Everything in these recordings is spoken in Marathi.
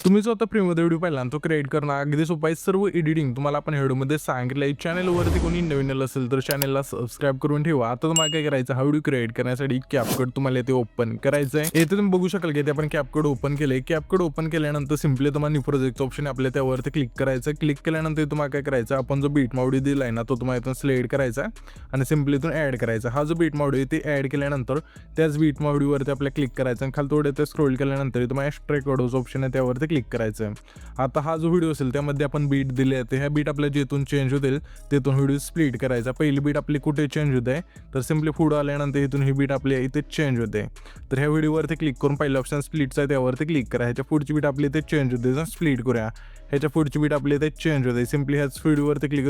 तुम्ही जो आता फ्रीमध्ये व्हिडिओ पाहिला तो क्रिएट करणं अगदी सोपं आहे. सर्व एडिटिंग तुम्हाला आपण व्हिडिओमध्ये सांगितलं आहे. चॅनलवरती कोणी नवीन असेल तर चॅनलला सबस्क्राईब करून ठेवा. आता तुम्हाला काय करायचं, हा व्हिडिओ क्रिएट करण्यासाठी कॅपकट तुम्हाला ते ओपन करायचं आहे. येथे तुम्ही बघू शकाल की ते आपण कॅपकट ओपन केले. कॅपकट ओपन केल्यानंतर सिम्पली तुम्हाला न्यू प्रोजेक्ट ऑप्शन आपल्या त्यावरती क्लिक करायचं. क्लिक केल्यानंतर तुम्हाला काय करायचं, आपण जो बीट मावडी दिलाय ना तो तुम्हाला इथून सिलेक्ट करायचा आणि सिम्पली इथून ऍड करायचा. हा जो बीट मावडी ते ऍड केल्यानंतर त्याच बीट मावडीवरती आपल्याला क्लिक करायचं आणि खाली थोडे ते स्क्रोल केल्यानंतर तुम्हाला एक्स्ट्रॅक्ट ऑडिओ ऑप्शन आहे त्यावरती क्लिक करायचं. आता हा जो व्हिडिओ असेल त्यामध्ये आपण बीट दिले तर ह्या बीट आपल्या जेथून चेंज होतील तेथून व्हिडिओ स्प्लिट करायचा. पहिली बीट आपली कुठे चेंज होते तर सिम्पली पुढे आल्यानंतर इथून ही बीट आपली इथे चेंज होते. तर ह्या व्हिडिओवरती क्लिक करून पहिलं ऑप्शन स्प्लिटचा आहे त्यावरती क्लिक करा. ह्याच्या पुढची बीट आपली इथे चेंज होते, स्प्लिट करूया. ह्याच्या पुढची बीट आपली इथे चेंज होते, सिम्पली ह्याच व्हिडिओवरती क्लिक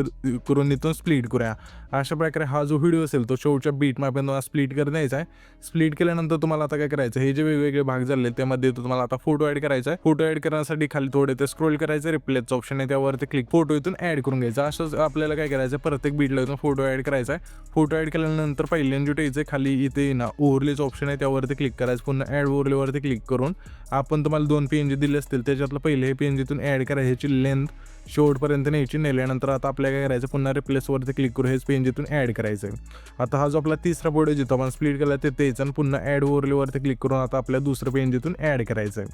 करून इथून स्प्लिट करूया. अशा प्रकारे हा जो व्हिडिओ असेल तो शेवटच्या बीट आपण तुम्हाला स्प्लिट करता द्यायचा आहे. स्प्लिट केल्यानंतर तुम्हाला आता काय करायचं, हे जे वेगवेगळे भाग झाले त्यामध्ये तुम्हाला आता फोटो ऍड करायचा आहे. फोटो ऍड करण्यासाठी खाली थोडे ते स्क्रोल करायचं, रिप्लेसचं ऑप्शन आहे त्यावरती क्लिक, फोटो इथून ऍड करून घ्यायचा. असंच आपल्याला काय करायचं, प्रत्येक बीटला इथून फोटो ऍड करायचा आहे. फोटो ऍड केल्यानंतर पहिल्यांदा जे खाली इथे ना ओव्हरलेचं ऑप्शन आहे त्यावरती क्लिक करायचं. पुन्हा ऍड ओव्हरलेवरती क्लिक करून आपण तुम्हाला 2 PNG दिले असतील त्याच्यातलं पहिले हे PNG इथून ऍड करायची, ह्याची लेंथ शेवटपर्यंत न्यायची. नेल्यानंतर आता आपल्याला काय करायचं, पुन्हा रिप्लेसवरती क्लिक करून हेच PNG इथून ऍड करायचं. आता हा जो आपला तिसरा फोटो जिथं आपण स्प्लिट केला ते तेच, आणि पुन्हा ऍड ओव्हरलेवरती क्लिक करून आता आपल्या दुसरं PNG इथून ऍड करायचं.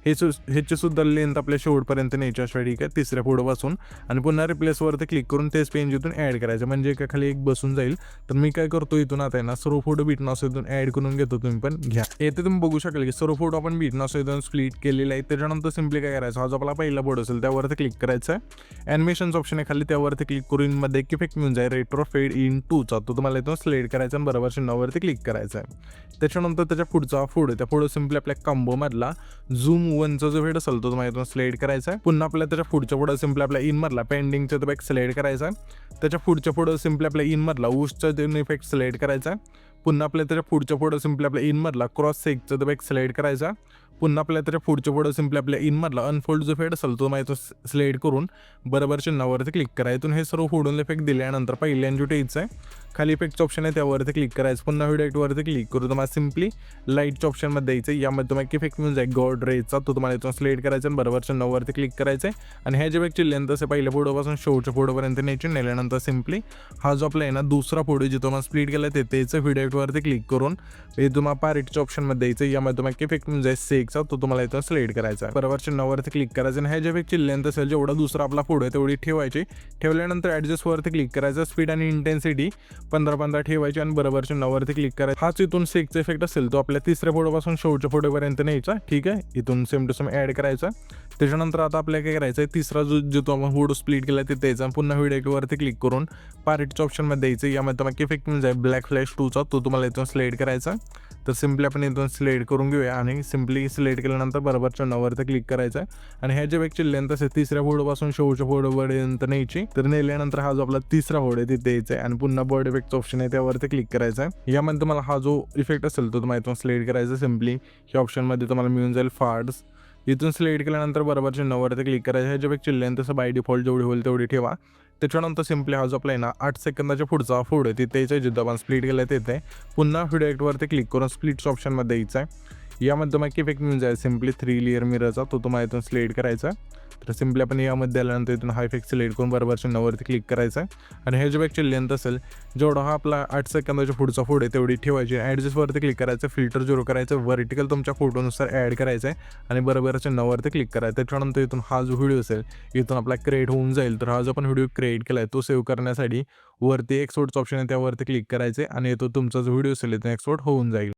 ह्याची सुद्धा लेंथ आपल्या शेवटपर्यंत न्यायची अशा ठीक आहे तिसऱ्या फोटोपासून, आणि पुन्हा रिप्लेसवरती क्लिक करून तेच PNG इथून ऍड करायचं, म्हणजे का खाली एक बसून जाईल. तर मी काय करतो, इथून आता आहे ना सर्व फोटो बीटनॉस इथून ऍड करून घेतो, तुम्ही पण घ्या. येथे तुम्ही बघू शकाल की सर्व फोटो आपण बीटनॉस इथून स्प्लिट केलेला आहे. त्याच्यानंतर सिम्पली काय करायचं, हा जो आपला पहिला फोटो असेल त्यावरती क्लिक करायचं. ॲनिमेशनचं ऑप्शन आहे खाली त्यावरती क्लिक करून मध्ये एक इफेक्ट मिळून जाईल रेट्रो फेड इन 2चा, तो तुम्हाला इथून सिलेक्ट करायचा आणि बरोबर चिन्हावरती क्लिक करायचा आहे. त्याच्यानंतर त्याच्या पुढचा फोटो, त्या फोटो सिम्पली आपल्या कंबो मधला झूम 1चा जो फेड असेल तो तुम्हाला इथून सिलेक्ट करायचा आहे. पुन्हा आपल्या त्याच्या पुढच्या फोटो सिम्पली आपल्या इन मधला पेंडिंगचा तो एक सिलेक्ट करायचा आहे. त्याच्या पुढच्या फोटो सिम्पली आपल्या इन मधला ऊसचा इफेक्ट सिलेक्ट करायचा आहे. पुन्हा आपल्या त्याच्या पुढच्या फोटो सिम्पली आपल्या इन मधला क्रॉस सेकचा तो एक सिलेक्ट करायचा. पुन्हा आपल्या त्याच्या पुढच्या फोटो सिम्पली आपल्या इन मधला अनफोल्ड जो फेड असेल तो माहिती सिलेक्ट करून बरोबर चिन्हावरती क्लिक करायचं. इथून हे सर्व फोडून इफेक्ट दिल्यानंतर पहिल्यांदा टेचं आहे खाली इफेक्टचं ऑप्शन आहे त्यावरती क्लिक करायचं. पुन्हा व्हिडिओवरती क्लिक करून तुम्हाला सिम्पली लाईटच्या ऑप्शनमध्ये द्यायचं. यामध्ये तुम्हाला एक इफेक्ट मिळून जाईल गॉड रेचा, तो तुम्हाला इथून सिलेक्ट करायचा आणि बरोबर चिन्हावरती क्लिक करायचं आहे. आणि ह्या जे इफेक्टची लेंथ असे पहिल्या फोटोपासून शेवटच्या फोटोपर्यंत न्यायची. नेल्यानंतर सिम्पली हा जो आपला आहे ना दुसरा फोटो जिथं तुम्हाला स्प्लिट केला ते त्याचं व्हिडिओवरती क्लिक करून हे तुम्हाला पार्टच्या ऑप्शनमध्ये द्यायचं. यामध्ये तुम्हाला एक इफेक्ट मिळून जाईल सेकचा, तो तुम्हाला इथं सिलेक्ट करायचा आहे. बरोबर चिन्हावरती क्लिक करायचं आणि ह्या जे इफेक्टची लेंथ असेल जेवढा दुसरा आपला फोटो आहे तेवढी ठेवायची. ठेवल्यानंतर ॲडजस्टवरती क्लिक करायचं. स्पीड आणि इंटेन्सिटी 15-15 ठेवायची आणि बरोबर चिन्हावरती क्लिक करायचं. हाच इथून सेकचा इफेक्ट असेल तो आपल्या तिसऱ्या फोटोपासून शेवटच्या फोटोपर्यंत न्यायचा. ठीक आहे, इथून सेम टू सेम ॲड करायचा. त्याच्यानंतर आता आपल्याला काय करायचं आहे, तिसरा जो आपण फोटो स्प्लिट केला ते द्यायचा. पुन्हा व्हिडिओवरती क्लिक करून पार्टच्या ऑप्शनमध्ये द्यायचं. यामध्ये तुम्हाला इफेक्ट मिळून जाईल ब्लॅक फ्लॅश 2चा, तो तुम्हाला इथून सिलेक्ट करायचा. तर सिम्पली आपण इथून सिलेक्ट करून घेऊया आणि सिम्पली सिलेक्ट केल्यानंतर बरोबर चिन्हावरती क्लिक करायचं आहे. आणि ह्या जे इफेक्टची लेंथ असेल तिसऱ्या फोटोपासून शेवटच्या फोटोपर्यंत न्यायची. तर नेल्यानंतर हा जो आपला तिसरा फोटो आहे तिथे द्यायचा आहे आणि पुन्हा बर्ड इफेक्टचं ऑप्शन आहे त्यावरती क्लिक करायचं आहे. यामध्ये तुम्हाला हा जो इफेक्ट असेल तो तुम्हाला इथून सिलेक्ट करायचा. सिम्पली ह्या ऑप्शनमध्ये तुम्हाला मिळून जाईल फार्ड्स, इथून सिलेक्ट केल्यानंतर बरोबर चिन्हावरती क्लिक करायचं. ह्याच्या इफेक्टची लेंथ तसं बाय डिफॉल्ट जेवढी होईल तेवढी ठेवा. त्याच्यानंतर सिम्पली हा जो आपला आहे ना 8 सेकंदाच्या पुढचा फोटो आहे तिथे जिथं आपण स्प्लिट केलं तिथे पुन्हा व्हिडिओवरती क्लिक करून स्प्लिटचं ऑप्शनमध्ये द्यायचं आहे. यामध्ये तुम्हाला इफेक्ट मिळून जाईल सिम्पली 3 लेअर मिररचा, तो तुम्हाला इथून सिलेक्ट करायचा. तर सिम्पली आपण यामध्ये आल्यानंतर इथून हा इफेक्ट सिलेक्ट करून बरोबर चिन्हावरती क्लिक करायचा आहे. आणि हे जे इफेक्टची लेंथ असेल जेवढा हा आपला 8 सेकंदाच्या पुढचा फोटो आहे तेवढी ठेवायची. ॲडजस्टवरती क्लिक करायचं, फिल्टर 0 करायचं, व्हर्टिकल तुमच्या फोटोनुसार ॲड करायचं आहे आणि बरोबर चिन्हावरती क्लिक करायचं. त्याच्यानंतर इथून हा जो व्हिडिओ असेल इथून आपला क्रिएट होऊन जाईल. तर हा जो आपण व्हिडिओ क्रिएट केला आहे तो सेव्ह करण्यासाठी वरती एक्सपोर्टचं ऑप्शन आहे त्यावरती क्लिक करायचे आणि तो तुमचा जो व्हिडिओ असेल इथून एक्सपोर्ट होऊन जाईल.